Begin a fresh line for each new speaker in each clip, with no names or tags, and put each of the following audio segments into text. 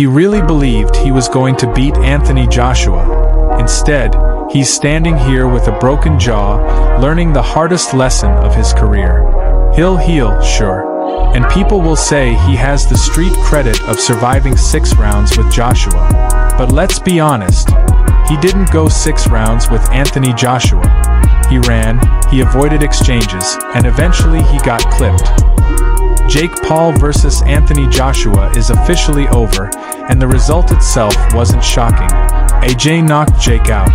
He really believed he was going to beat Anthony Joshua. Instead, he's standing here with a broken jaw, learning the hardest lesson of his career. He'll heal, sure. And people will say he has the street credit of surviving 6 rounds with Joshua. But let's be honest, he didn't go 6 rounds with Anthony Joshua. He ran, he avoided exchanges, and eventually he got clipped. Jake Paul versus Anthony Joshua is officially over, and the result itself wasn't shocking. AJ knocked Jake out.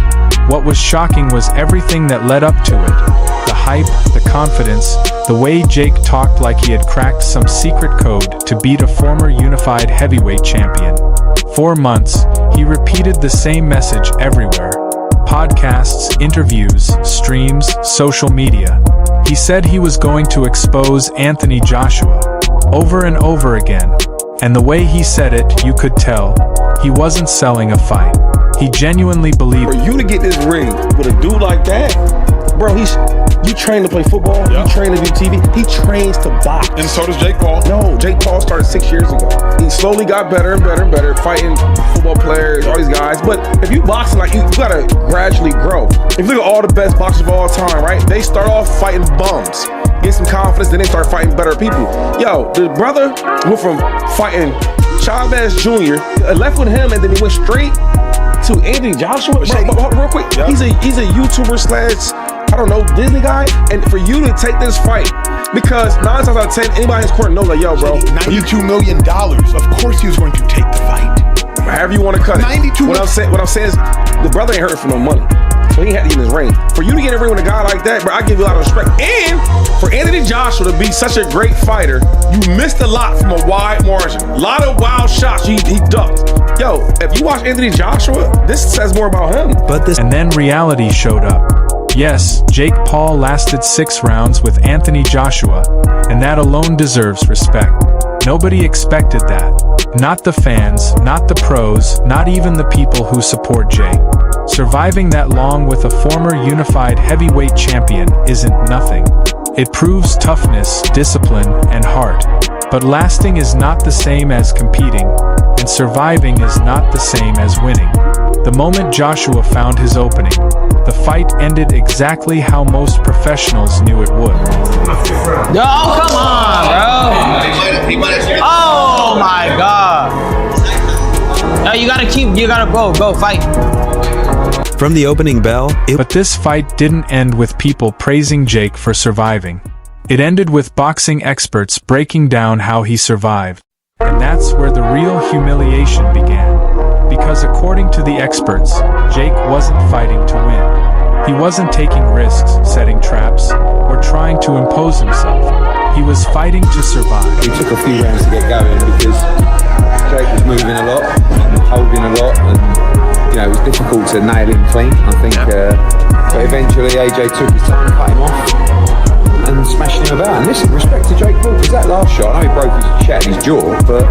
What was shocking was everything that led up to it. The hype, the confidence, the way Jake talked like he had cracked some secret code to beat a former unified heavyweight champion. 4 months, he repeated the same message everywhere. Podcasts, interviews, streams, social media. He said he was going to expose Anthony Joshua. Over and over again. And the way he said it, you could tell, he wasn't selling a fight. He genuinely believed.
For you to get this ring with a dude like that, bro, you train to play football, you train to do TV, he trains to box.
And so does Jake Paul.
No, Jake Paul started 6 years ago. He slowly got better and better and better, fighting football players, all these guys. But if you boxing, like, you gotta gradually grow. If you look at all the best boxers of all time, right? They start off fighting bums, get some confidence, then they start fighting better people. Yo, the brother went from fighting Chavez Jr., left with him, and then he went straight to Anthony Joshua. Bro, real quick, he's a YouTuber slash, I don't know, Disney guy. And for you to take this fight, because 9 times out of 10, anybody in his corner knows, like, yo, bro,
$92 million. Of course he was going to take the fight.
However you want to cut it. What I'm saying is, the brother ain't hurting for no money. So he had to get in his ring. For you to get in a ring with a guy like that, bro, I give you a lot of respect. And for Anthony Joshua to be such a great fighter, you missed a lot from a wide margin. A lot of wild shots he ducked. Yo, if you watch Anthony Joshua, this says more about him.
And then reality showed up. Yes, Jake Paul lasted 6 rounds with Anthony Joshua, and that alone deserves respect. Nobody expected that. Not the fans, not the pros, not even the people who support Jake. Surviving that long with a former unified heavyweight champion isn't nothing. It proves toughness, discipline, and heart. But lasting is not the same as competing, and surviving is not the same as winning. The moment Joshua found his opening, the fight ended exactly how most professionals knew it would.
Yo, come on, bro. Oh my God. No, you gotta go fight.
From the opening bell,
But this fight didn't end with people praising Jake for surviving. It ended with boxing experts breaking down how he survived. And that's where the real humiliation began. Because according to the experts, Jake wasn't fighting to win. He wasn't taking risks, setting traps, or trying to impose himself. He was fighting to survive.
We took a few rounds to get going because Jake was moving a lot, and holding a lot, and it was difficult to nail him clean. I think, but eventually AJ took his time, cut him off, and smashed him about. And listen, respect to Jake Paul, because that last shot, I know he broke his jaw, but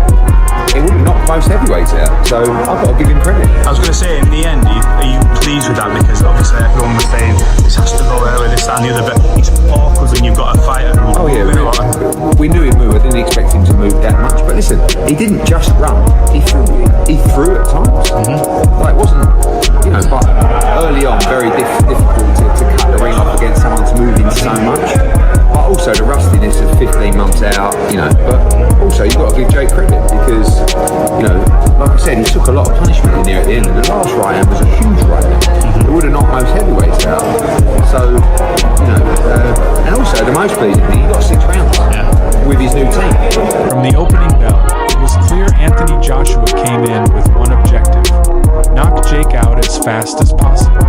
it would have knocked most heavyweights out. So I've got to give him credit.
I was going to say, in the end, are you pleased with that? Because obviously everyone was saying this has to go early, this, that, and the other. But it's awkward when you've got a fighter who's moving a lot.
We knew he'd move. I didn't expect him to move that much. But listen, he didn't just run. He threw at times. Like, it wasn't, but early on, very difficult to cut the ring off against someone who's moving so much. But also the rustiness of 15 months out, but also you've got to give Jake credit because, like I said, he took a lot of punishment in there at the end, and the last right-hand was a huge right-hand. It would have knocked most heavyweights out. So, and also the most pleasing thing, he got 6 rounds with his new team.
From the opening bell, it was clear Anthony Joshua came in with one objective: knock Jake out as fast as possible.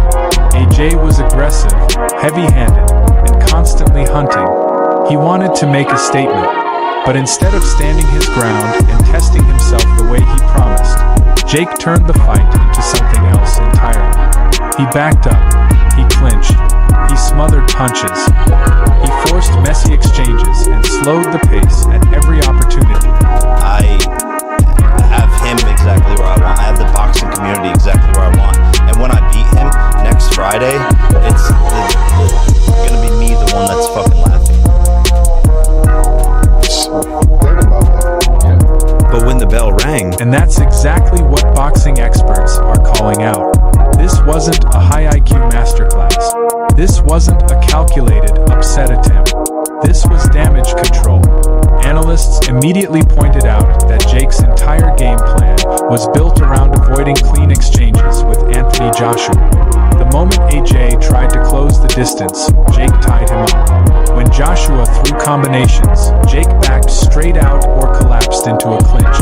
AJ was aggressive, heavy-handed, and constantly hunting. He wanted to make a statement, but instead of standing his ground and testing himself the way he promised, Jake turned the fight into something else entirely. He backed up, he clinched, he smothered punches, he forced messy exchanges and slowed the pace at every opportunity.
I have him exactly where I want. I have the boxing community exactly where I want. And when I beat him next Friday, it's gonna be me, the one that's fucking laughing.
But when the bell rang,
and that's exactly exactly what boxing experts are calling out. This wasn't a high IQ masterclass. This wasn't a calculated upset attempt. This was damage control. Analysts immediately pointed out that Jake's entire game plan was built around avoiding clean exchanges with Anthony Joshua. The moment AJ tried to close the distance, Jake tied him up. When Joshua threw combinations, Jake backed straight out or collapsed into a clinch.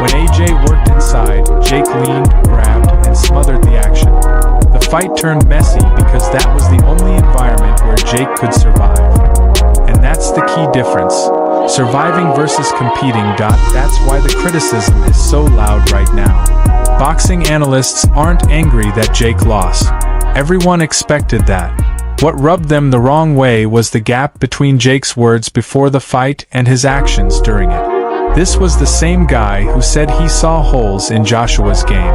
When AJ worked inside, Jake leaned, grabbed, and smothered the action. The fight turned messy because that was the only environment where Jake could survive. And that's the key difference. Surviving versus competing. That's why the criticism is so loud right now. Boxing analysts aren't angry that Jake lost. Everyone expected that. What rubbed them the wrong way was the gap between Jake's words before the fight and his actions during it. This was the same guy who said he saw holes in Joshua's game.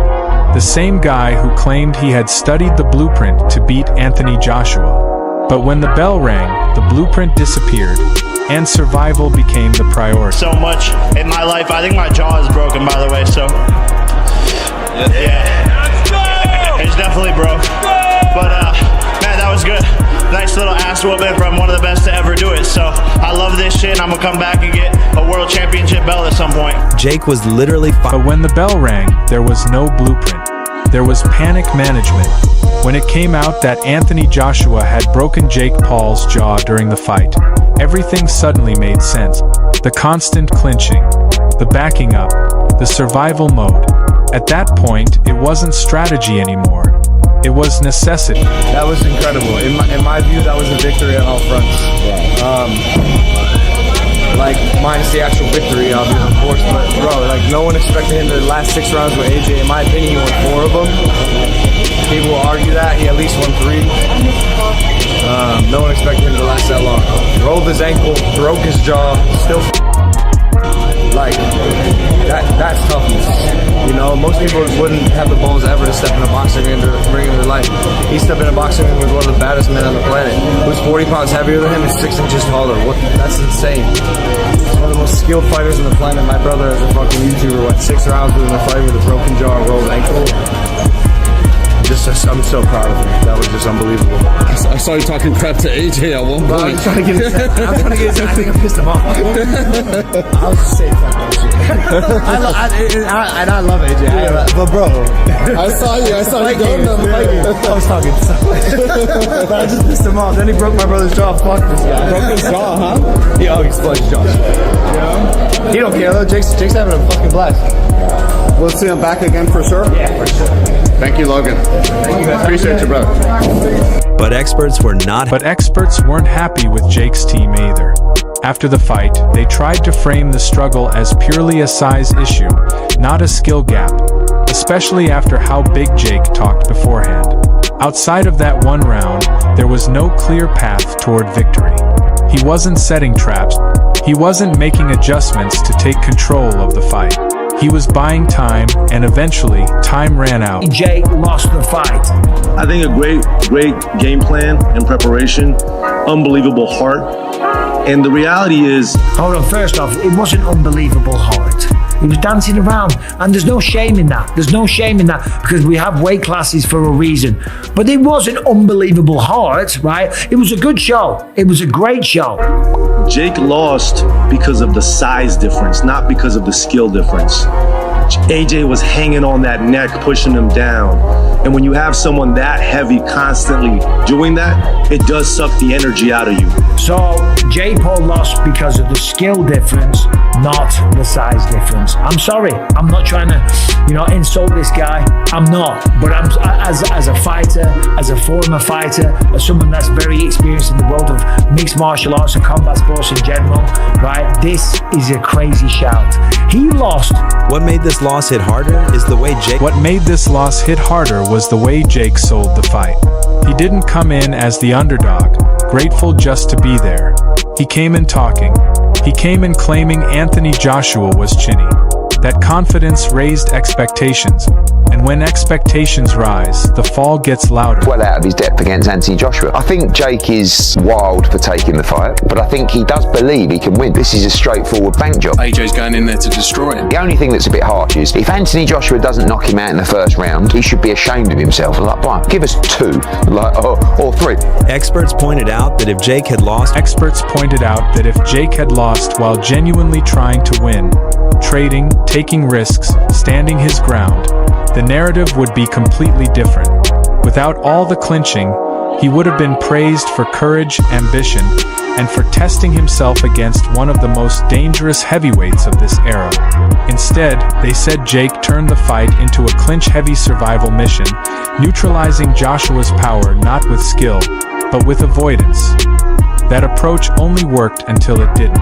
The same guy who claimed he had studied the blueprint to beat Anthony Joshua. But when the bell rang, the blueprint disappeared, and survival became the priority.
So much in my life. I think my jaw is broken, by the way, so. Yeah. It's definitely broke. But, man, that was good. Nice little ass whooping from one of the best to ever do it. So I love this shit, and I'm gonna come back and get a world championship belt at some point.
Jake was literally
But when the bell rang, there was no blueprint. There was panic management. When it came out that Anthony Joshua had broken Jake Paul's jaw during the fight, everything suddenly made sense. The constant clinching, the backing up, the survival mode. At that point, it wasn't strategy anymore. It was necessity.
That was incredible. In my view, that was a victory on all fronts. Like, minus the actual victory, obviously, of course, but bro, like, no one expected him to last 6 rounds with AJ. In my opinion, he won 4 of them. People will argue that he at least won 3. No one expected him to last that long. Rolled his ankle, broke his jaw, still like that's toughness. You know, most people wouldn't have the balls ever to step in a boxing ring to bring in their life. He stepped in a boxing ring with one of the baddest men on the planet, who's 40 pounds heavier than him and 6 inches taller. That's insane. He's one of the most skilled fighters on the planet. My brother is a fucking YouTuber, went 6 rounds with him in a fight with a broken jaw and rolled ankle. I'm so proud of him. That was just unbelievable.
I saw you talking crap to AJ at one point.
I'm trying to get his I think I pissed him off. I was just saying that bullshit. I love AJ. But bro,
I saw you going on the fight.
I was talking but I just pissed him off. Then he broke my brother's jaw. Fuck this guy.
Broke his jaw, huh?
He split his jaw. You know? He don't care though. Jake's having a fucking blast.
We'll see him back again for sure?
Yeah, for sure.
Thank you, Logan.
Thank you,
appreciate you, brother.
But experts
weren't happy with Jake's team either. After the fight, they tried to frame the struggle as purely a size issue, not a skill gap, especially after how big Jake talked beforehand. Outside of that one round, there was no clear path toward victory. He wasn't setting traps. He wasn't making adjustments to take control of the fight. He was buying time, and eventually, time ran out.
Jake lost the fight.
I think a great game plan and preparation, unbelievable heart. And the reality is...
Hold on, first off, it wasn't unbelievable heart. He was dancing around, and there's no shame in that. There's no shame in that because we have weight classes for a reason. But it wasn't unbelievable heart, right? It was a good show. It was a great show.
Jake lost because of the size difference, not because of the skill difference. AJ was hanging on that neck, pushing him down. And when you have someone that heavy constantly doing that, it does suck the energy out of you.
So Jake Paul lost because of the skill difference, not the size difference. I'm sorry. I'm not trying to, insult this guy. I'm not. But I'm as a fighter, as a former fighter, as someone that's very experienced in the world of mixed martial arts and combat sports in general, right? This is a crazy shout. He lost.
What made this loss hit harder is the way Jake...
What made this loss hit harder was the way Jake sold the fight. He didn't come in as the underdog, grateful just to be there. He came in talking. He came in claiming Anthony Joshua was chinny. That confidence raised expectations, and when expectations rise, the fall gets louder.
Well out of his depth against Anthony Joshua. I think Jake is wild for taking the fight, but I think he does believe he can win. This is a straightforward bank job.
AJ's going in there to destroy him.
The only thing that's a bit harsh is if Anthony Joshua doesn't knock him out in the first round, he should be ashamed of himself. Like, fine, give us 2, or 3.
Experts pointed out that if Jake had lost while genuinely trying to win, trading, taking risks, standing his ground, the narrative would be completely different. Without all the clinching, he would have been praised for courage, ambition, and for testing himself against one of the most dangerous heavyweights of this era. Instead, they said Jake turned the fight into a clinch-heavy survival mission, neutralizing Joshua's power not with skill, but with avoidance. That approach only worked until it didn't.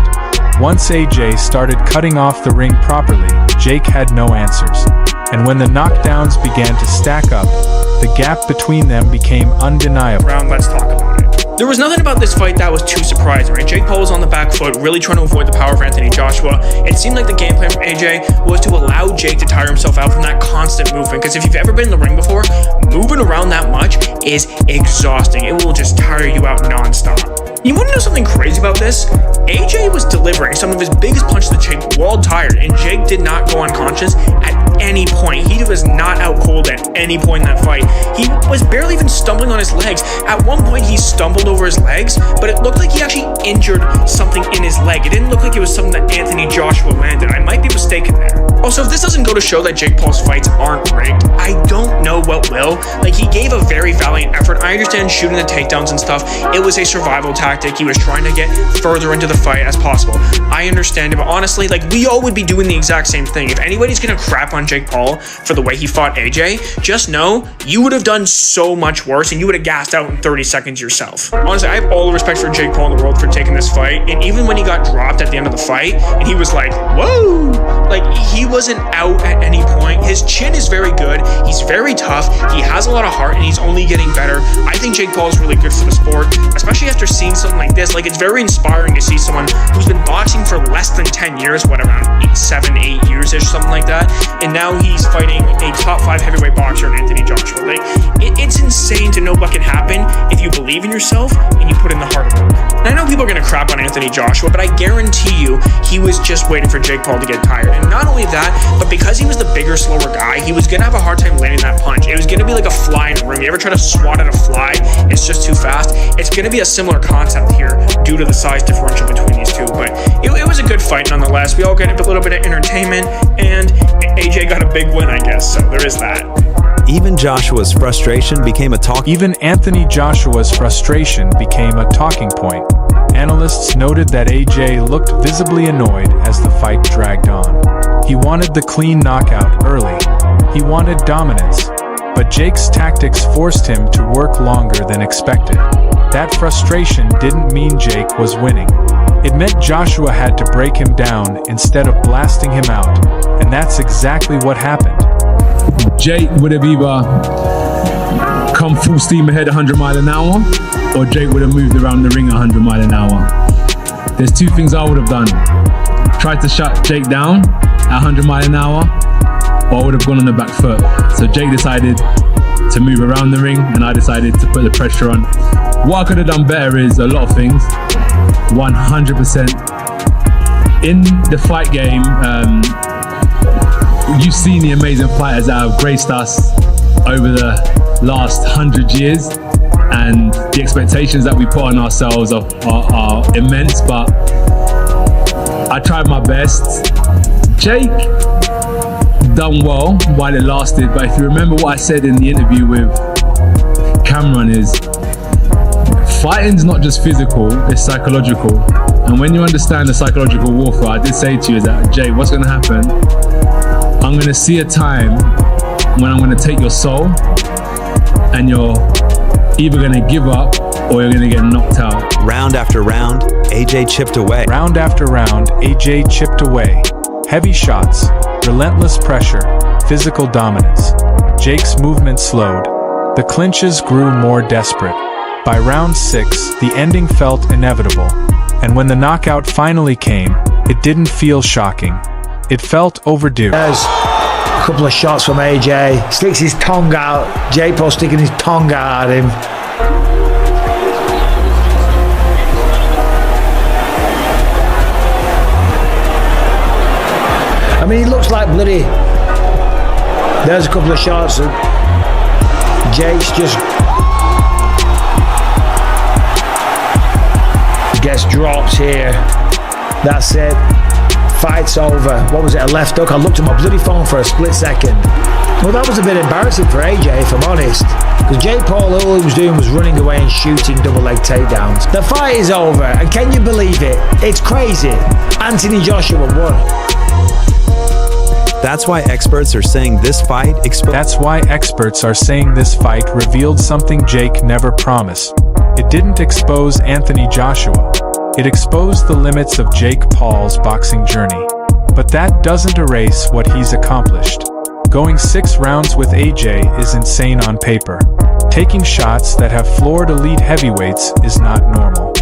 Once AJ started cutting off the ring properly, Jake had no answers. And when the knockdowns began to stack up, the gap between them became undeniable.
Let's talk about it. There was nothing about this fight that was too surprising, right? Jake Paul was on the back foot, really trying to avoid the power of Anthony Joshua. It seemed like the game plan from AJ was to allow Jake to tire himself out from that constant movement, because if you've ever been in the ring before, moving around that much is exhausting. It will just tire you out nonstop. You want to know something crazy about this? AJ was delivering some of his biggest punches to Jake while tired, and Jake did not go unconscious at any point. He was not out cold at any point in that fight. He was barely even stumbling on his legs. At one point, he stumbled over his legs, but it looked like he actually injured something in his leg. It didn't look like it was something that Anthony Joshua landed. I might be mistaken there. Also, if this doesn't go to show that Jake Paul's fights aren't rigged, I don't know what will. Like, he gave a very valiant effort. I understand shooting the takedowns and stuff. It was a survival tactic. He was trying to get further into the fight as possible. I understand it, but honestly, like, we all would be doing the exact same thing. If anybody's gonna crap on Jake Paul for the way he fought AJ, just know you would have done so much worse and you would have gassed out in 30 seconds yourself. Honestly, I have all the respect for Jake Paul in the world for taking this fight, and even when he got dropped at the end of the fight and he was like, whoa, like, he wasn't out at any point. His chin is very good, he's very tough, he has a lot of heart, and he's only getting better. I think Jake Paul is really good for the sport, especially after seeing something like this. Like, it's very inspiring to see someone who's been boxing for less than 10 years, what, around 7, 8 years-ish, something like that, and now he's fighting a top 5 heavyweight boxer in Anthony Joshua. Like, it's insane to know what can happen if you believe in yourself and you put in the hard work. And I know people are gonna crap on Anthony Joshua, but I guarantee you he was just waiting for Jake Paul to get tired. And not only that, but because he was the bigger, slower guy, he was gonna have a hard time landing that punch. It was gonna be like a fly in a room. You ever try to swat at a fly? It's just too fast. It's gonna be a similar concept here due to the size differential between these two. But it was a good fight nonetheless. We all get a little bit of entertainment, and AJ got a big win, I guess, so there is that.
Even Joshua's frustration became a talk.
Even Anthony Joshua's frustration became a talking point. Analysts noted that AJ looked visibly annoyed as the fight dragged on. He wanted the clean knockout early. He wanted dominance. But Jake's tactics forced him to work longer than expected. That frustration didn't mean Jake was winning. It meant Joshua had to break him down instead of blasting him out, and that's exactly what happened.
Jake would have either come full steam ahead 100 miles an hour, or Jake would have moved around the ring 100 miles an hour. There's 2 things I would have done. Tried to shut Jake down at 100 miles an hour, or I would have gone on the back foot. So Jake decided to move around the ring, and I decided to put the pressure on. What I could have done better is a lot of things. 100%. In the fight game, you've seen the amazing fighters that have graced us over the last 100 years, and the expectations that we put on ourselves are immense, but I tried my best. Jake done well while it lasted, but if you remember what I said in the interview with Cameron, is fighting's not just physical, it's psychological. And when you understand the psychological warfare, I did say to you that, Jake, what's going to happen? I'm going to see a time when I'm going to take your soul, and you're either going to give up or you're going to get knocked out.
Round after round, AJ chipped away.
Round after round, AJ chipped away. Heavy shots, relentless pressure, physical dominance. Jake's movement slowed. The clinches grew more desperate. By round 6, the ending felt inevitable. And when the knockout finally came, it didn't feel shocking. It felt overdue.
There's a couple of shots from AJ. Sticks his tongue out. Jake Paul sticking his tongue out at him. I mean, he looks like bloody. There's a couple of shots. Jake's just gets dropped here. That's it. Fight's over. What was it, a left hook? I looked at my bloody phone for a split second. Well, that was a bit embarrassing for AJ, if I'm honest. Because Jake Paul, all he was doing was running away and shooting double leg takedowns. The fight is over, and can you believe it? It's crazy. Anthony Joshua won.
That's why experts are saying this fight
revealed something Jake never promised. It didn't expose Anthony Joshua. It exposed the limits of Jake Paul's boxing journey. But that doesn't erase what he's accomplished. Going 6 rounds with AJ is insane on paper. Taking shots that have floored elite heavyweights is not normal.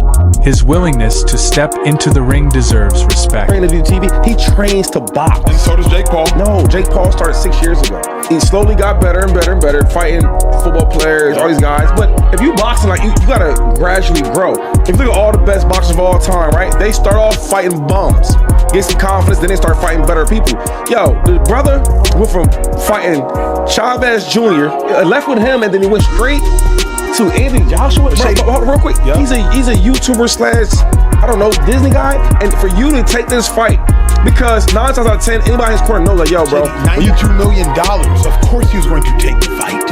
His willingness to step into the ring deserves respect.
He trains to box.
And so does Jake Paul.
No, Jake Paul started 6 years ago. He slowly got better and better and better, fighting football players, all these guys. But if you boxing, like you gotta gradually grow. If you look at all the best boxers of all time, right? They start off fighting bums, get some confidence, then they start fighting better people. Yo, the brother went from fighting Chavez Jr., left with him, and then he went straight to Anthony Joshua. Bro, real quick, he's a YouTuber / I don't know, Disney guy, and for you to take this fight, because 9 times out of 10, anybody in his corner knows, like, yo, bro,
$92 million. Of course he was going to take the fight.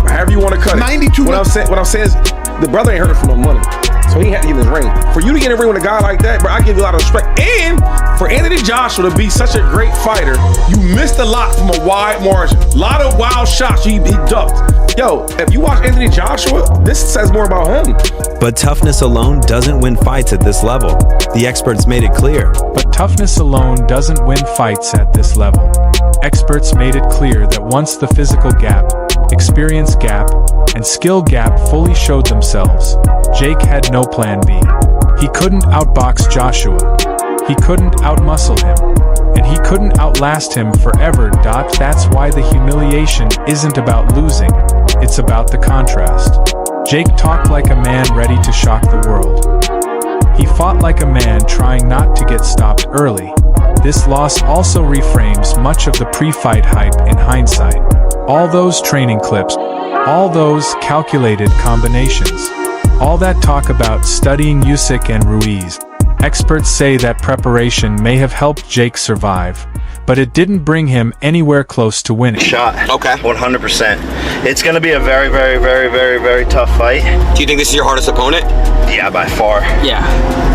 However you want to cut it.
92
What I'm saying is, the brother ain't hurting for no money, so he had to get in his ring. For you to get in the ring with a guy like that, bro, I give you a lot of respect. And for Anthony Joshua to be such a great fighter, you missed a lot from a wide margin. A lot of wild shots he ducked. Yo, if you watch Anthony Joshua, this says more about him.
But toughness alone doesn't win fights at this level. The experts made it clear.
But toughness alone doesn't win fights at this level. Experts made it clear that once the physical gap, experience gap, and skill gap fully showed themselves, Jake had no plan B. He couldn't outbox Joshua. He couldn't outmuscle him. And he couldn't outlast him forever. That's why the humiliation isn't about losing, it's about the contrast. Jake talked like a man ready to shock the world. He fought like a man trying not to get stopped early. This loss also reframes much of the pre-fight hype in hindsight. All those training clips, all those calculated combinations, all that talk about studying Usyk and Ruiz. Experts say that preparation may have helped Jake survive, but it didn't bring him anywhere close to winning.
Shot. Okay. 100%. It's going to be a very, very, very, very, very tough fight.
Do you think this is your hardest opponent?
Yeah, by far.
Yeah.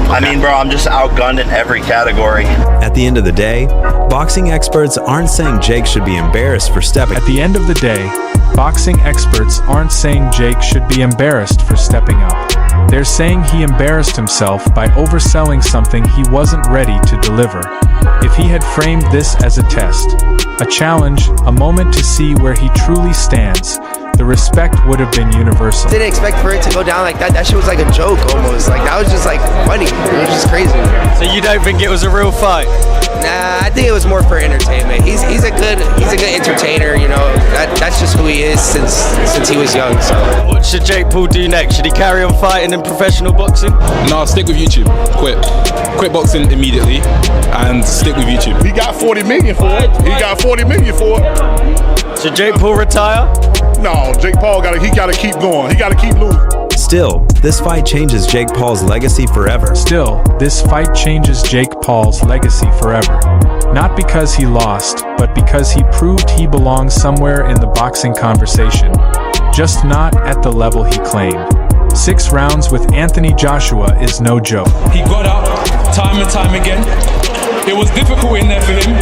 I mean, bro, I'm just outgunned in every category.
At the end of the day, boxing experts aren't saying Jake should be embarrassed for stepping.
At the end of the day, boxing experts aren't saying Jake should be embarrassed for stepping up. They're saying he embarrassed himself by overselling something he wasn't ready to deliver. If he had framed this as a test, a challenge, a moment to see where he truly stands, the respect would have been universal.
Didn't expect for it to go down like that. That shit was like a joke almost. Like, that was just like funny. It was just crazy.
So you don't think it was a real fight?
Nah, I think it was more for entertainment. He's a good entertainer, you know. That's just who he is since he was young. So
what should Jake Paul do next? Should he carry on fighting in professional boxing?
No, stick with YouTube. Quit boxing immediately and stick with YouTube.
He got 40 million for it.
Should Jake Paul retire?
No, Jake Paul gotta keep going. He gotta keep losing.
Still, this fight changes Jake Paul's legacy forever.
Not because he lost, but because he proved he belongs somewhere in the boxing conversation, just not at the level he claimed. 6 rounds with Anthony Joshua is no joke.
He got up time and time again. It was difficult in there for him,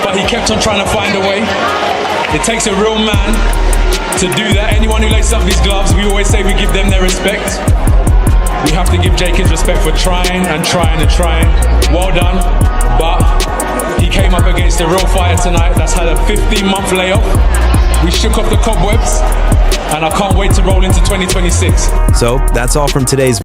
but he kept on trying to find a way. It takes a real man to do that. Anyone who laces up these gloves, we always say we give them their respect. We have to give Jake his respect for trying and trying and trying. Well done, but he came up against a real fighter tonight that's had a 15-month layoff. We shook off the cobwebs, and I can't wait to roll into 2026.
So that's all from today's